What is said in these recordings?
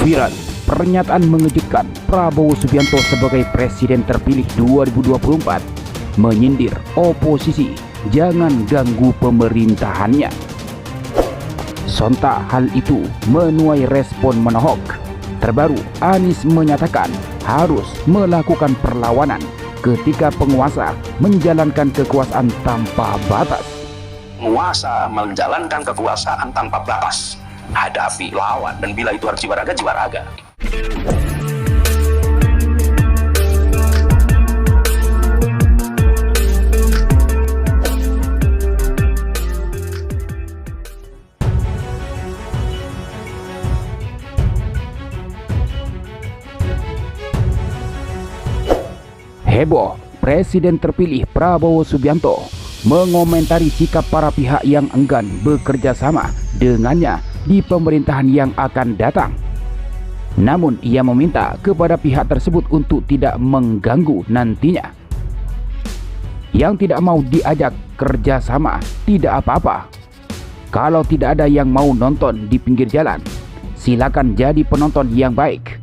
Viral, pernyataan mengejutkan Prabowo Subianto sebagai Presiden terpilih 2024 menyindir oposisi jangan ganggu pemerintahannya. Sontak hal itu menuai respon menohok. Terbaru, Anies menyatakan harus melakukan perlawanan ketika penguasa menjalankan kekuasaan tanpa batas. Penguasa menjalankan kekuasaan tanpa batas. Hadapi, lawan, dan bila itu harus jiwa raga, jiwa raga. Heboh, Presiden terpilih Prabowo Subianto mengomentari sikap para pihak yang enggan bekerja sama dengannya di pemerintahan yang akan datang. Namun ia meminta kepada pihak tersebut untuk tidak mengganggu nantinya. Yang tidak mau diajak kerja sama tidak apa-apa. Kalau tidak ada yang mau nonton di pinggir jalan, silakan jadi penonton yang baik.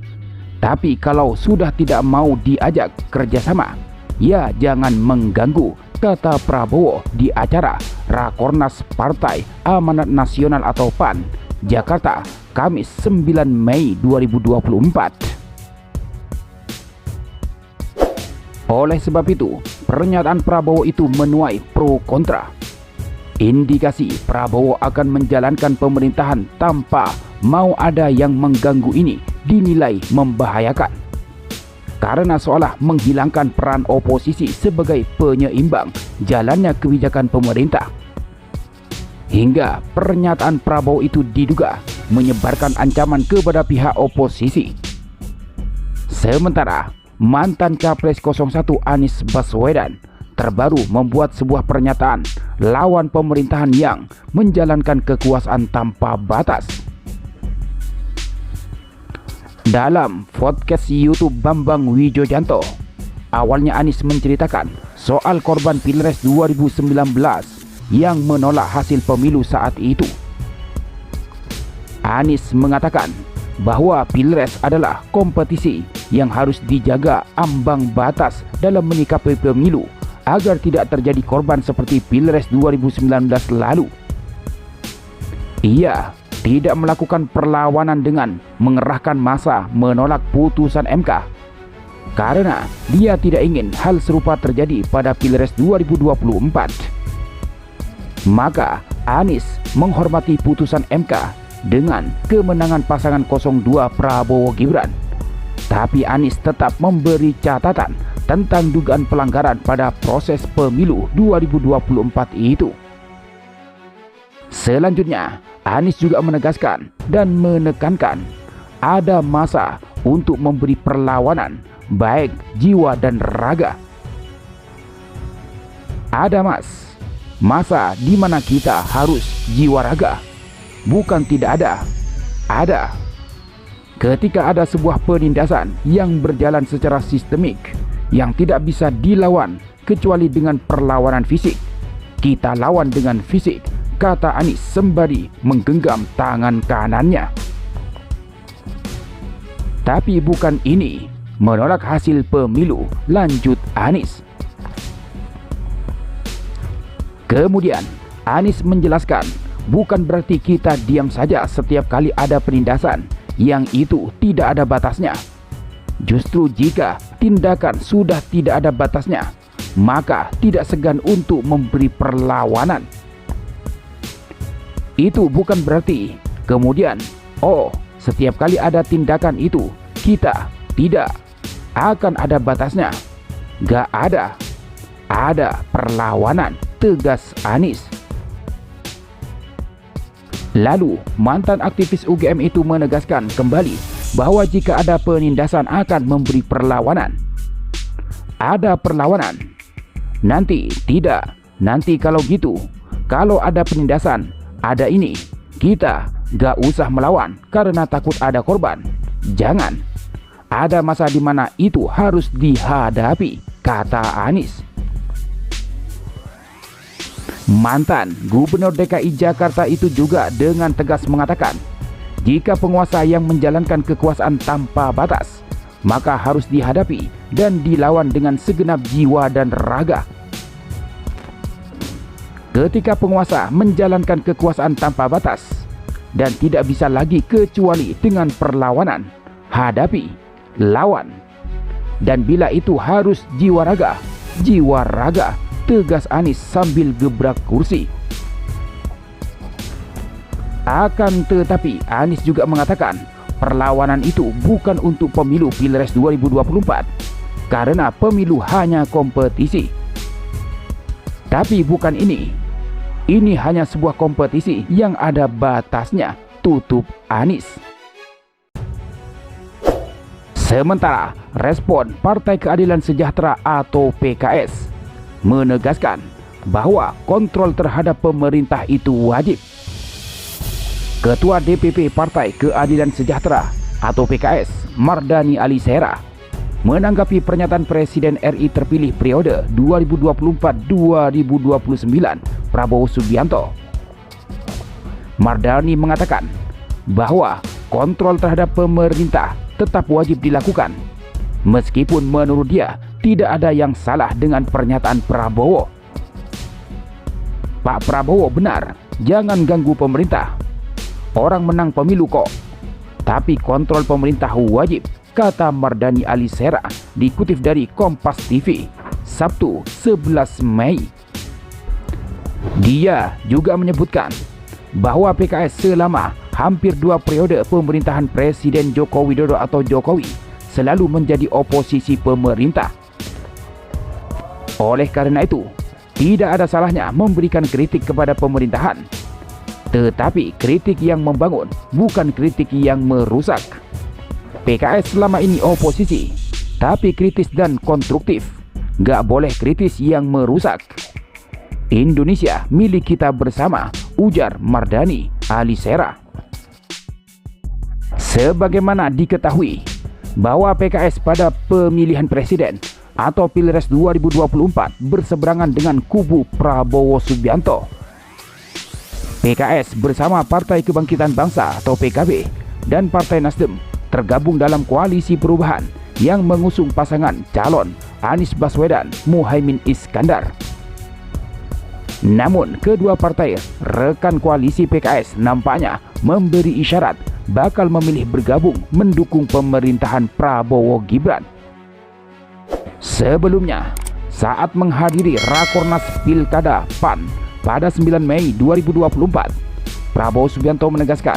Tapi kalau sudah tidak mau diajak kerjasama, ya jangan mengganggu, kata Prabowo di acara Rakornas Partai Amanat Nasional atau PAN, Jakarta, Kamis 9 Mei 2024. Oleh sebab itu, pernyataan Prabowo itu menuai pro kontra. Indikasi Prabowo akan menjalankan pemerintahan tanpa mau ada yang mengganggu ini dinilai membahayakan, karena seolah menghilangkan peran oposisi sebagai penyeimbang jalannya kebijakan pemerintah. Hingga pernyataan Prabowo itu diduga menyebarkan ancaman kepada pihak oposisi. Sementara mantan Capres 01 Anies Baswedan terbaru membuat sebuah pernyataan lawan pemerintahan yang menjalankan kekuasaan tanpa batas. Dalam podcast YouTube Bambang Wijoyanto, awalnya Anies menceritakan soal korban Pilpres 2019 yang menolak hasil pemilu saat itu. Anies mengatakan bahwa Pilpres adalah kompetisi yang harus dijaga ambang batas dalam menyikapi pemilu agar tidak terjadi korban seperti Pilpres 2019 lalu. Ia tidak melakukan perlawanan dengan mengerahkan massa menolak putusan MK, karena dia tidak ingin hal serupa terjadi pada Pilpres 2024. Maka Anies menghormati putusan MK dengan kemenangan pasangan 02 Prabowo Gibran. Tapi Anies tetap memberi catatan tentang dugaan pelanggaran pada proses pemilu 2024 itu. Selanjutnya, Anies juga menegaskan dan menekankan ada masa untuk memberi perlawanan baik jiwa dan raga. Ada masa di mana kita harus jiwa raga, bukan tidak ada. Ada. Ketika ada sebuah penindasan yang berjalan secara sistemik yang tidak bisa dilawan kecuali dengan perlawanan fisik, kita lawan dengan fisik, kata Anies sembari menggenggam tangan kanannya. Tapi bukan ini menolak hasil pemilu, lanjut Anies. Kemudian Anies menjelaskan bukan berarti kita diam saja setiap kali ada penindasan yang itu tidak ada batasnya. Justru jika tindakan sudah tidak ada batasnya, maka tidak segan untuk memberi perlawanan. Itu bukan berarti kemudian, setiap kali ada tindakan itu kita tidak akan ada batasnya. Gak ada. Ada perlawanan, tegas Anies. Lalu, mantan aktivis UGM itu menegaskan kembali bahwa jika ada penindasan akan memberi perlawanan. Ada perlawanan. Nanti tidak. Nanti kalau gitu, kalau ada penindasan, ada ini, kita gak usah melawan karena takut ada korban. Jangan. Ada masa di mana itu harus dihadapi, kata Anies. Mantan Gubernur DKI Jakarta itu juga dengan tegas mengatakan, Jika penguasa yang menjalankan kekuasaan tanpa batas, maka harus dihadapi dan dilawan dengan segenap jiwa dan raga. Ketika penguasa menjalankan kekuasaan tanpa batas dan tidak bisa lagi kecuali dengan perlawanan, hadapi, lawan. Dan bila itu harus jiwa raga, tegas Anies sambil gebrak kursi. Akan tetapi Anies juga mengatakan perlawanan itu bukan untuk pemilu Pilpres 2024 karena pemilu hanya kompetisi. Tapi bukan ini. Ini hanya sebuah kompetisi yang ada batasnya, tutup Anies. Sementara respon Partai Keadilan Sejahtera atau PKS menegaskan bahwa kontrol terhadap pemerintah itu wajib. Ketua DPP Partai Keadilan Sejahtera atau PKS, Mardhani Alisera, menanggapi pernyataan Presiden RI terpilih periode 2024-2029 Prabowo Subianto. Mardhani mengatakan bahwa kontrol terhadap pemerintah tetap wajib dilakukan, meskipun menurut dia tidak ada yang salah dengan pernyataan Prabowo. Pak Prabowo benar, jangan ganggu pemerintah. Orang menang pemilu kok. Tapi kontrol pemerintah wajib, kata Mardhani Alisera, dikutip dari Kompas TV, Sabtu 11 Mei. Dia juga menyebutkan bahwa PKS selama hampir 2 periode pemerintahan Presiden Joko Widodo atau Jokowi selalu menjadi oposisi pemerintah. Oleh karena itu, tidak ada salahnya memberikan kritik kepada pemerintahan. Tetapi kritik yang membangun, bukan kritik yang merusak. PKS selama ini oposisi, tapi kritis dan konstruktif. Gak boleh kritis yang merusak. Indonesia milik kita bersama, ujar Mardhani Alisera. Sebagaimana diketahui bahwa PKS pada pemilihan presiden atau Pilpres 2024 berseberangan dengan kubu Prabowo Subianto. PKS bersama Partai Kebangkitan Bangsa atau PKB dan Partai Nasdem tergabung dalam koalisi perubahan yang mengusung pasangan calon Anies Baswedan Muhaimin Iskandar. Namun kedua partai rekan koalisi PKS nampaknya memberi isyarat bakal memilih bergabung mendukung pemerintahan Prabowo Gibran. Sebelumnya, saat menghadiri Rakornas Pilkada PAN pada 9 Mei 2024, Prabowo Subianto menegaskan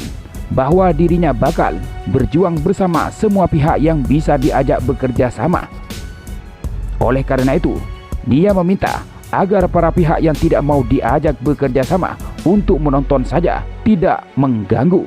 bahwa dirinya bakal berjuang bersama semua pihak yang bisa diajak bekerja sama. Oleh karena itu, dia meminta agar para pihak yang tidak mau diajak bekerja sama untuk menonton saja, tidak mengganggu.